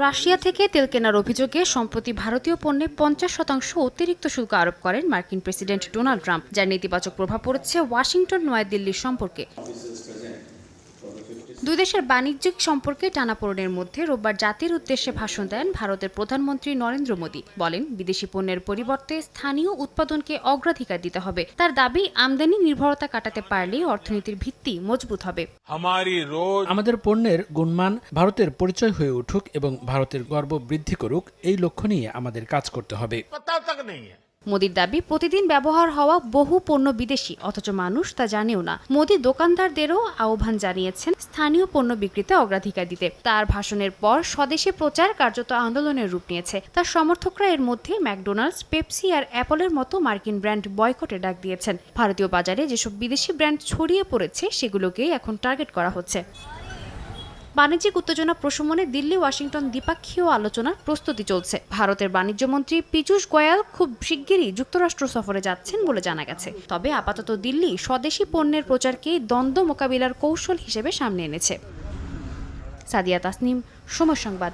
Russia থেকে তেল কেনার অভিযোগে সম্প্রতি ভারতীয় পণ্যে 50% অতিরিক্ত শুল্ক আরোপ করেন মার্কিন প্রেসিডেন্ট ডোনাল্ড ট্রাম্প, যার নেতিবাচক প্রভাব পড়েছে ওয়াশিংটন নয়াদিল্লির সম্পর্কে। দুই দেশের বাণিজ্যিক সম্পর্কে টানাপোড়েনের মধ্যে রোববার জাতির উদ্দেশ্যে ভাষণ দেন ভারতের প্রধানমন্ত্রী নরেন্দ্র মোদী। বলেন, বিদেশি পণ্যের পরিবর্তে স্থানীয় উৎপাদনকে অগ্রাধিকার দিতে হবে। তার দাবি, আমদানি নির্ভরতা কাটাতে পারলে অর্থনীতির ভিত্তি মজবুত হবে। আমাদের পণ্যের গুণমান ভারতের পরিচয় হয়ে উঠুক এবং ভারতের গর্ব বৃদ্ধি করুক, এই লক্ষ্য নিয়ে আমাদের কাজ করতে হবে। মোদির দাবি, প্রতিদিন ব্যবহার হওয়া বহু পণ্য বিদেশি, অথচ মানুষ তা জানেও না। মোদি দোকানদারদেরও আহ্বান জানিয়েছেন স্থানীয় পণ্য বিক্রিতে অগ্রাধিকার দিতে। তার ভাষণের পর স্বদেশি প্রচার কার্যত আন্দোলনের রূপ নিয়েছে। তার সমর্থকরা এর মধ্যে ম্যাকডোনাল্ডস, পেপসি আর অ্যাপলের মতো মার্কিন ব্র্যান্ড বয়কটে ডাক দিয়েছেন। ভারতীয় বাজারে যেসব বিদেশি ব্র্যান্ড ছড়িয়ে পড়েছে সেগুলোকেই এখন টার্গেট করা হচ্ছে। বাণিজ্যিক উত্তেজনা প্রশমনে দিল্লি ওয়াশিংটন দ্বিপাক্ষীয় আলোচনার প্রস্তুতি চলছে। ভারতের বাণিজ্যমন্ত্রী পীযূষ গোয়াল খুব শিগগিরই যুক্তরাষ্ট্র সফরে যাচ্ছেন বলে জানা গেছে। তবে আপাতত দিল্লি স্বদেশি পণ্যের প্রচারকে দ্বন্দ্ব মোকাবিলার কৌশল হিসেবে সামনে এনেছে। সাদিয়া তাসনিম, সময় সংবাদ।